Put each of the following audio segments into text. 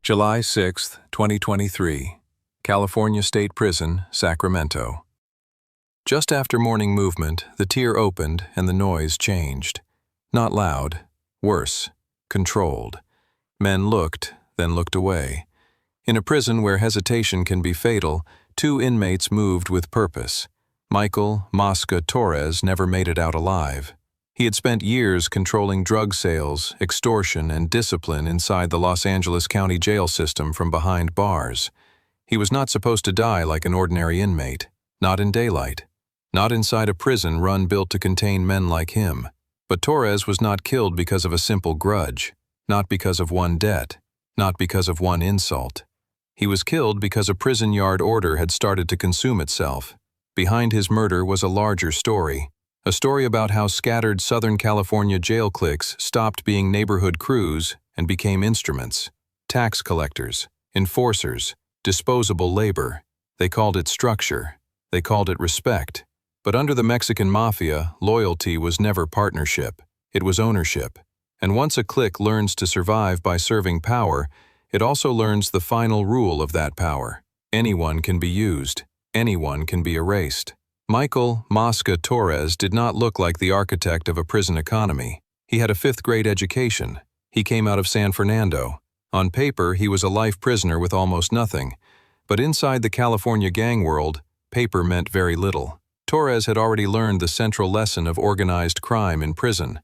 July 6, 2023, California State Prison, Sacramento. Just after morning movement, the tier opened and the noise changed. Not loud, worse, controlled. Men looked, then looked away. In a prison where hesitation can be fatal, two inmates moved with purpose. Michael Mosca Torres never made it out alive. He had spent years controlling drug sales, extortion, and discipline inside the Los Angeles County jail system from behind bars. He was not supposed to die like an ordinary inmate, not in daylight, not inside a prison built to contain men like him. But Torres was not killed because of a simple grudge, not because of one debt, not because of one insult. He was killed because a prison yard order had started to consume itself. Behind his murder was a larger story. A story about how scattered Southern California jail cliques stopped being neighborhood crews and became instruments, tax collectors, enforcers, disposable labor. They called it structure. They called it respect. But under the Mexican Mafia, loyalty was never partnership. It was ownership. And once a clique learns to survive by serving power, it also learns the final rule of that power. Anyone can be used. Anyone can be erased. Michael Mosca Torres did not look like the architect of a prison economy. He had a fifth-grade education. He came out of San Fernando. On paper, he was a life prisoner with almost nothing. But inside the California gang world, paper meant very little. Torres had already learned the central lesson of organized crime in prison.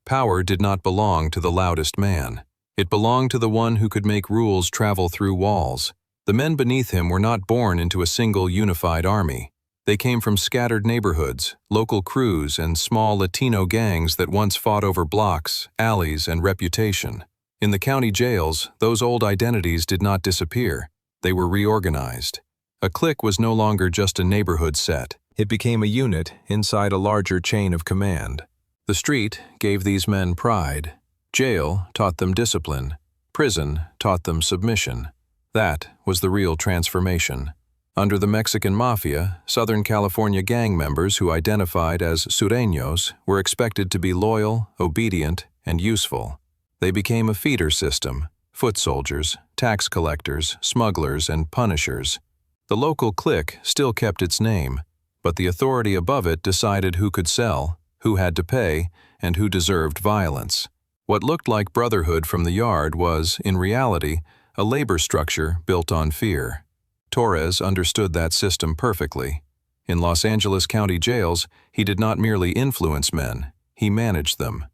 Power did not belong to the loudest man. It belonged to the one who could make rules travel through walls. The men beneath him were not born into a single unified army. They came from scattered neighborhoods, local crews, and small Latino gangs that once fought over blocks, alleys, and reputation. In the county jails, those old identities did not disappear. They were reorganized. A clique was no longer just a neighborhood set. It became a unit inside a larger chain of command. The street gave these men pride. Jail taught them discipline. Prison taught them submission. That was the real transformation. Under the Mexican Mafia, Southern California gang members who identified as sureños were expected to be loyal, obedient, and useful. They became a feeder system, foot soldiers, tax collectors, smugglers, and punishers. The local clique still kept its name, but the authority above it decided who could sell, who had to pay, and who deserved violence. What looked like brotherhood from the yard was, in reality, a labor structure built on fear. Torres understood that system perfectly. In Los Angeles County jails, he did not merely influence men, he managed them.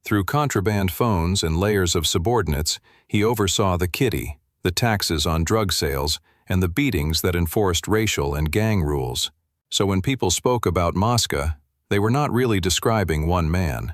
Through contraband phones and layers of subordinates, he oversaw the kitty, the taxes on drug sales, and the beatings that enforced racial and gang rules. So when people spoke about Mosca, they were not really describing one man.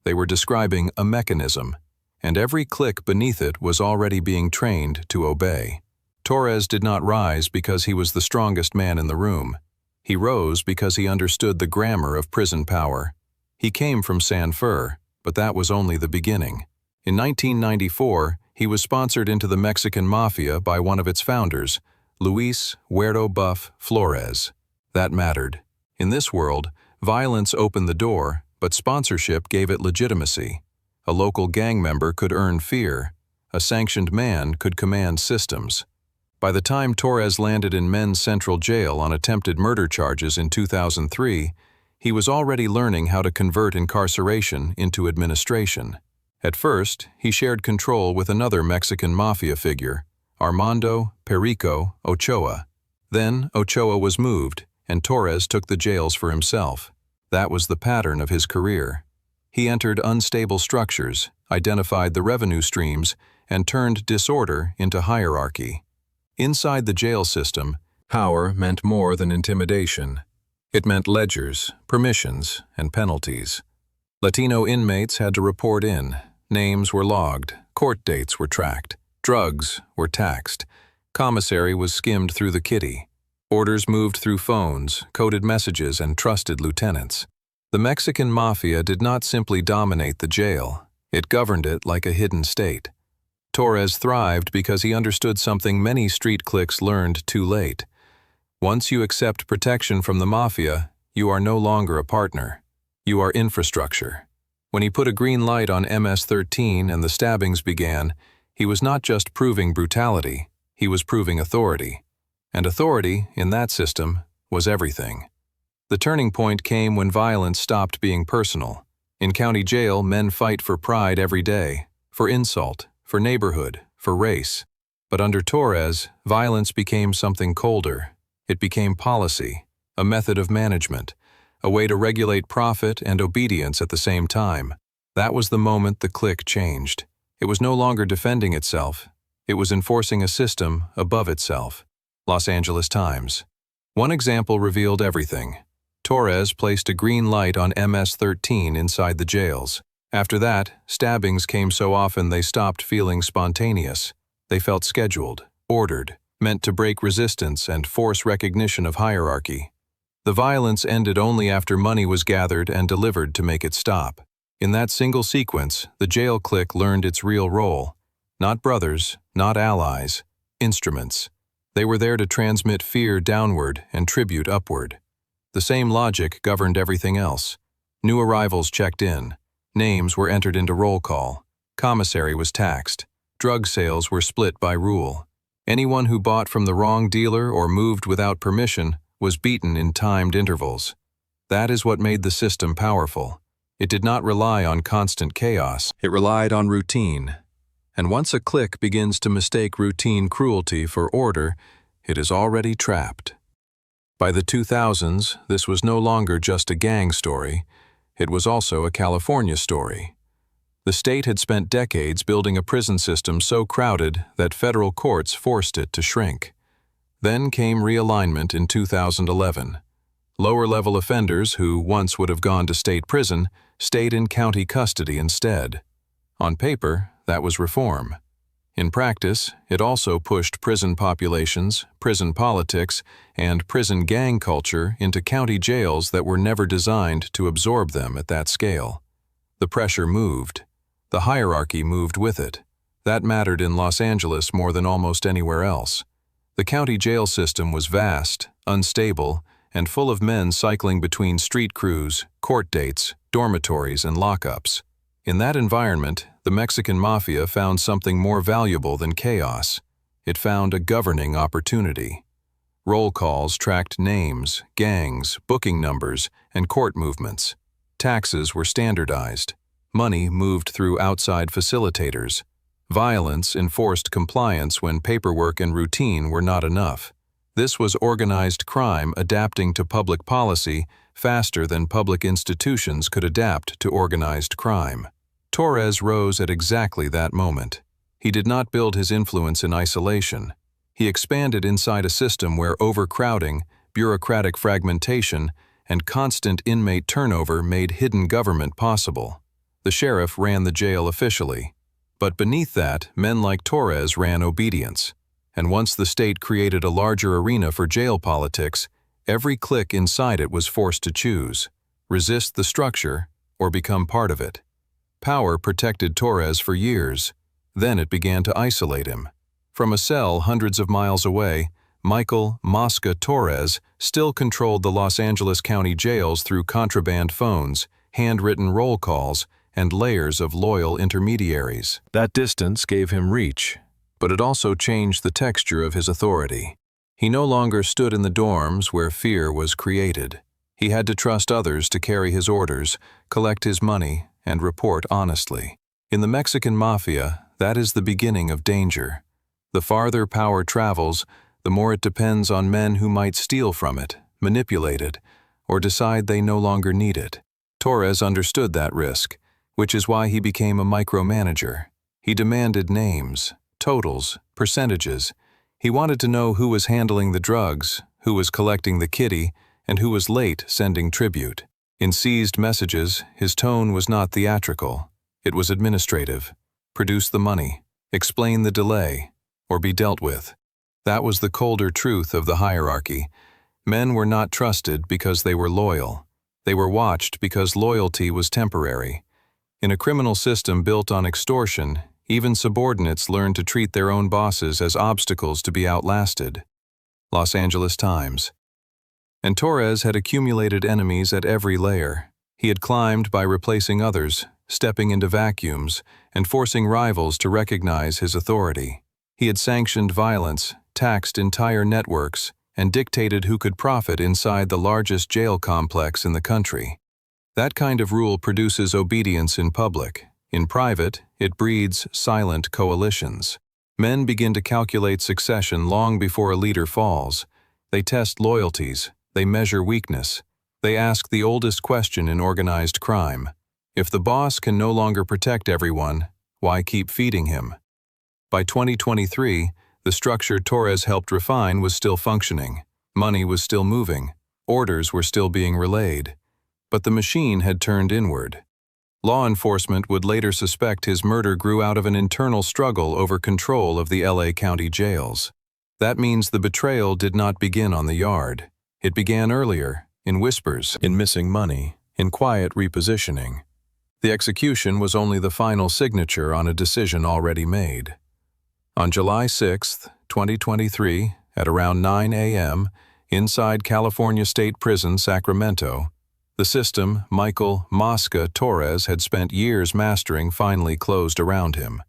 They were describing a mechanism, and every clique beneath it was already being trained to obey. Torres did not rise because he was the strongest man in the room. He rose because he understood the grammar of prison power. He came from San Fer, but that was only the beginning. In 1994, he was sponsored into the Mexican Mafia by one of its founders, Luis Huerto Buff Flores. That mattered. In this world, violence opened the door, but sponsorship gave it legitimacy. A local gang member could earn fear. A sanctioned man could command systems. By the time Torres landed in Men's Central Jail on attempted murder charges in 2003, he was already learning how to convert incarceration into administration. At first, he shared control with another Mexican Mafia figure, Armando Perico Ochoa. Then Ochoa was moved, and Torres took the jails for himself. That was the pattern of his career. He entered unstable structures, identified the revenue streams, and turned disorder into hierarchy. Inside the jail system, power meant more than intimidation. It meant ledgers, permissions, and penalties. Latino inmates had to report in. Names were logged. Court dates were tracked. Drugs were taxed. Commissary was skimmed through the kitty. Orders moved through phones, coded messages, and trusted lieutenants. The Mexican Mafia did not simply dominate the jail. It governed it like a hidden state. Torres thrived because he understood something many street cliques learned too late. Once you accept protection from the Mafia, you are no longer a partner. You are infrastructure. When he put a green light on MS-13 and the stabbings began, He was not just proving brutality, he was proving authority. And authority, in that system, was everything. The turning point came when violence stopped being personal. In county jail, men fight for pride every day, for insult, for neighborhood, for race. But under Torres, violence became something colder. It became policy, a method of management, a way to regulate profit and obedience at the same time. That was the moment the clique changed. It was no longer defending itself. It was enforcing a system above itself. Los Angeles Times. One example revealed everything. Torres placed a green light on MS-13 inside the jails. After that, stabbings came so often they stopped feeling spontaneous. They felt scheduled, ordered, meant to break resistance and force recognition of hierarchy. The violence ended only after money was gathered and delivered to make it stop. In that single sequence, the jail clique learned its real role. Not brothers, not allies, instruments. They were there to transmit fear downward and tribute upward. The same logic governed everything else. New arrivals checked in. Names were entered into roll call. Commissary was taxed. Drug sales were split by rule. Anyone who bought from the wrong dealer or moved without permission was beaten in timed intervals. That is what made the system powerful. It did not rely on constant chaos. It relied on routine. And once a clique begins to mistake routine cruelty for order, it is already trapped. By the 2000s, this was no longer just a gang story. It was also a California story. The state had spent decades building a prison system so crowded that federal courts forced it to shrink. Then came realignment in 2011. Lower-level offenders who once would have gone to state prison stayed in county custody instead. On paper, that was reform. In practice, it also pushed prison populations, prison politics, and prison gang culture into county jails that were never designed to absorb them at that scale. The pressure moved. The hierarchy moved with it. That mattered in Los Angeles more than almost anywhere else. The county jail system was vast, unstable, and full of men cycling between street crews, court dates, dormitories, and lockups. In that environment, the Mexican Mafia found something more valuable than chaos. It found a governing opportunity. Roll calls tracked names, gangs, booking numbers, and court movements. Taxes were standardized. Money moved through outside facilitators. Violence enforced compliance when paperwork and routine were not enough. This was organized crime adapting to public policy faster than public institutions could adapt to organized crime. Torres rose at exactly that moment. He did not build his influence in isolation. He expanded inside a system where overcrowding, bureaucratic fragmentation, and constant inmate turnover made hidden government possible. The sheriff ran the jail officially. But beneath that, men like Torres ran obedience. And once the state created a larger arena for jail politics, every clique inside it was forced to choose: resist the structure or become part of it. Power protected Torres for years. Then it began to isolate him. From a cell hundreds of miles away, Michael Mosca Torres still controlled the Los Angeles County jails through contraband phones, handwritten roll calls, and layers of loyal intermediaries. That distance gave him reach, but it also changed the texture of his authority. He no longer stood in the dorms where fear was created. He had to trust others to carry his orders, collect his money, and report honestly. In the Mexican Mafia, that is the beginning of danger. The farther power travels, the more it depends on men who might steal from it, manipulate it, or decide they no longer need it. Torres understood that risk, which is why he became a micromanager. He demanded names, totals, percentages. He wanted to know who was handling the drugs, who was collecting the kitty, and who was late sending tribute. In seized messages, his tone was not theatrical. It was administrative. Produce the money, explain the delay, or be dealt with. That was the colder truth of the hierarchy. Men were not trusted because they were loyal. They were watched because loyalty was temporary. In a criminal system built on extortion, even subordinates learned to treat their own bosses as obstacles to be outlasted. Los Angeles Times. And Torres had accumulated enemies at every layer. He had climbed by replacing others, stepping into vacuums and forcing rivals to recognize his authority. He had sanctioned violence, taxed entire networks, and dictated who could profit inside the largest jail complex in the country. That kind of rule produces obedience in public. In private, it breeds silent coalitions. Men begin to calculate succession long before a leader falls. They test loyalties, they measure weakness. They ask the oldest question in organized crime. If the boss can no longer protect everyone, why keep feeding him? By 2023, the structure Torres helped refine was still functioning. Money was still moving. Orders were still being relayed. But the machine had turned inward. Law enforcement would later suspect his murder grew out of an internal struggle over control of the LA County jails. That means the betrayal did not begin on the yard. It began earlier, in whispers, in missing money, in quiet repositioning. The execution was only the final signature on a decision already made. On July 6, 2023, at around 9 a.m., inside California State Prison, Sacramento, the system Michael Mosca Torres had spent years mastering finally closed around him.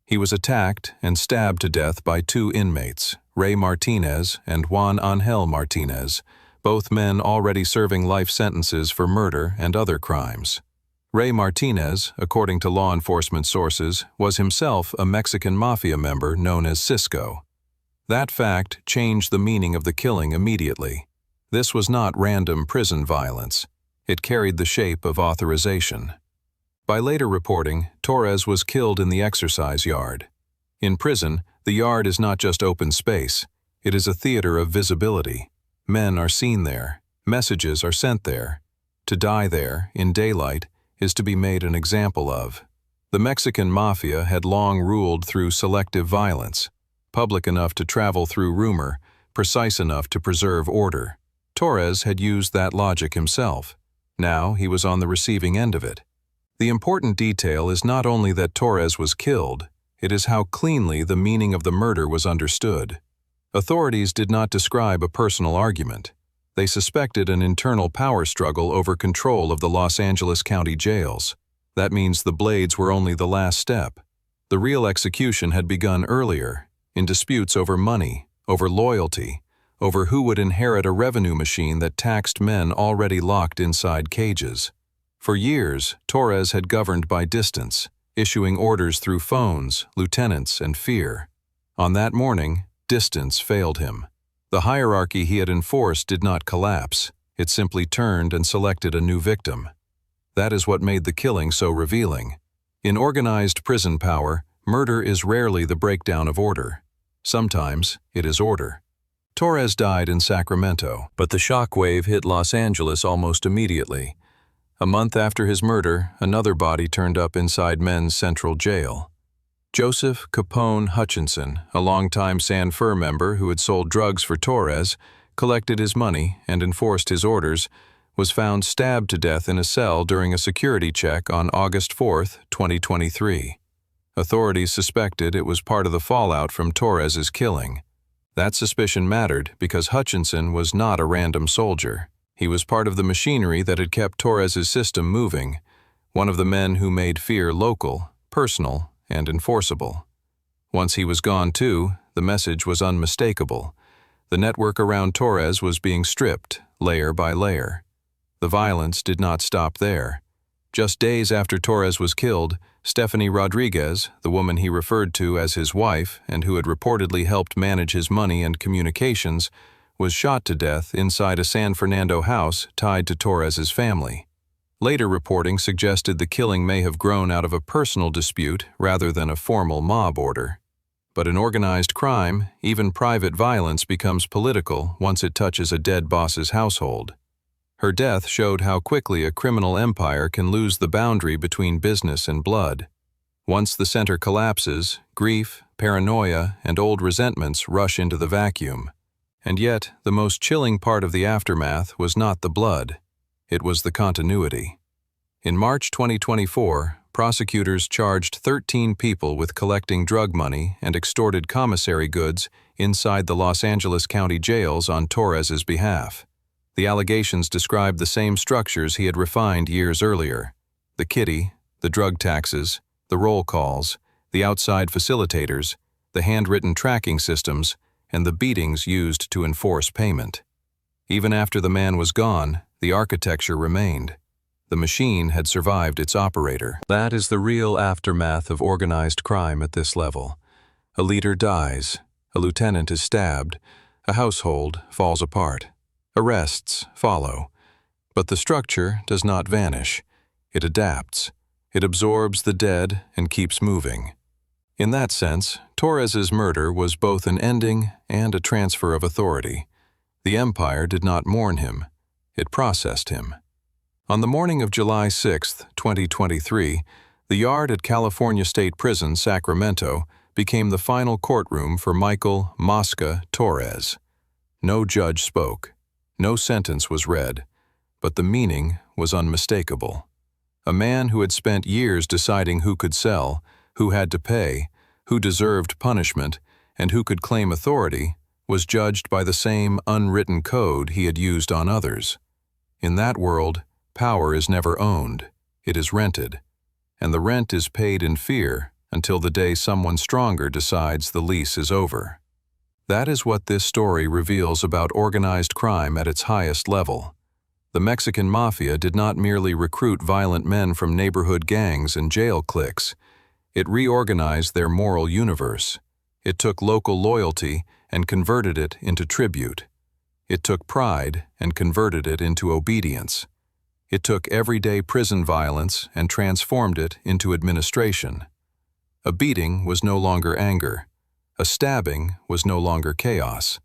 He was attacked and stabbed to death by two inmates, Ray Martinez and Juan Angel Martinez, both men already serving life sentences for murder and other crimes. Ray Martinez, according to law enforcement sources, was himself a Mexican Mafia member known as Cisco. That fact changed the meaning of the killing immediately. This was not random prison violence. It carried the shape of authorization. By later reporting, Torres was killed in the exercise yard. In prison, the yard is not just open space. It is a theater of visibility. Men are seen there. Messages are sent there. To die there, in daylight, is to be made an example of. The Mexican Mafia had long ruled through selective violence, public enough to travel through rumor, precise enough to preserve order. Torres had used that logic himself. Now he was on the receiving end of it. The important detail is not only that Torres was killed, it is how cleanly the meaning of the murder was understood. Authorities did not describe a personal argument. They suspected an internal power struggle over control of the Los Angeles County jails. That means the blades were only the last step. The real execution had begun earlier, in disputes over money, over loyalty, over who would inherit a revenue machine that taxed men already locked inside cages. For years, Torres had governed by distance, issuing orders through phones, lieutenants, and fear. On that morning, distance failed him. The hierarchy he had enforced did not collapse. It simply turned and selected a new victim. That is what made the killing so revealing. In organized prison power, murder is rarely the breakdown of order. Sometimes it is order. Torres died in Sacramento, but the shockwave hit Los Angeles almost immediately. A month after his murder, another body turned up inside Men's Central Jail. Joseph Capone Hutchinson, a longtime San Fer member who had sold drugs for Torres, collected his money, and enforced his orders, was found stabbed to death in a cell during a security check on August 4, 2023. Authorities suspected it was part of the fallout from Torres's killing. That suspicion mattered because Hutchinson was not a random soldier. He was part of the machinery that had kept Torres's system moving, one of the men who made fear local, personal, and enforceable. Once he was gone too, the message was unmistakable. The network around Torres was being stripped, layer by layer. The violence did not stop there. Just days after Torres was killed, Stephanie Rodriguez, the woman he referred to as his wife and who had reportedly helped manage his money and communications, was shot to death inside a San Fernando house tied to Torres's family. Later reporting suggested the killing may have grown out of a personal dispute rather than a formal mob order. But in organized crime, even private violence becomes political once it touches a dead boss's household. Her death showed how quickly a criminal empire can lose the boundary between business and blood. Once the center collapses, grief, paranoia, and old resentments rush into the vacuum. And yet, the most chilling part of the aftermath was not the blood. It was the continuity. In March 2024, prosecutors charged 13 people with collecting drug money and extorted commissary goods inside the Los Angeles County jails on Torres's behalf. The allegations described the same structures he had refined years earlier: the kitty, The drug taxes, the roll calls, the outside facilitators, the handwritten tracking systems, and the beatings used to enforce payment. Even after the man was gone, the architecture remained. The machine had survived its operator. That is the real aftermath of organized crime at this level. A leader dies, a lieutenant is stabbed, a household falls apart. Arrests follow. But the structure does not vanish. It adapts. It absorbs the dead and keeps moving. In that sense, Torres's murder was both an ending and a transfer of authority. The empire did not mourn him. It processed him. On the morning of July 6, 2023, the yard at California State Prison, Sacramento, became the final courtroom for Michael Mosca Torres. No judge spoke. No sentence was read. But the meaning was unmistakable. A man who had spent years deciding who could sell, who had to pay, who deserved punishment, and who could claim authority, was judged by the same unwritten code he had used on others. In that world, power is never owned, it is rented, and the rent is paid in fear until the day someone stronger decides the lease is over. That is what this story reveals about organized crime at its highest level. The Mexican Mafia did not merely recruit violent men from neighborhood gangs and jail cliques. It reorganized their moral universe. It took local loyalty and converted it into tribute. It took pride and converted it into obedience. It took everyday prison violence and transformed it into administration. A beating was no longer anger. A stabbing was no longer chaos.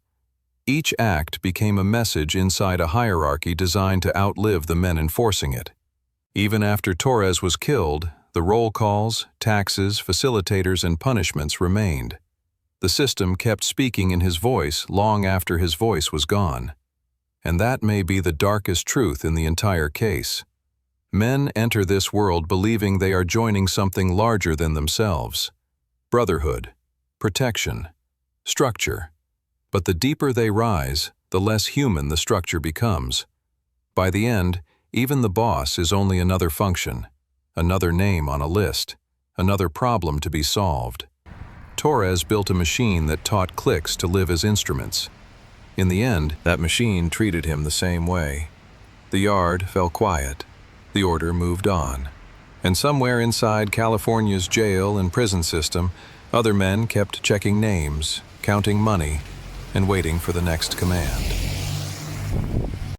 Each act became a message inside a hierarchy designed to outlive the men enforcing it. Even after Torres was killed, the roll calls, taxes, facilitators, and punishments remained. The system kept speaking in his voice long after his voice was gone. And that may be the darkest truth in the entire case. Men enter this world believing they are joining something larger than themselves. Brotherhood, protection, structure. But the deeper they rise, the less human the structure becomes. By the end, even the boss is only another function, another name on a list, another problem to be solved. Torres built a machine that taught cliques to live as instruments. In the end, that machine treated him the same way. The yard fell quiet. The order moved on. And somewhere inside California's jail and prison system, other men kept checking names, counting money, and waiting for the next command.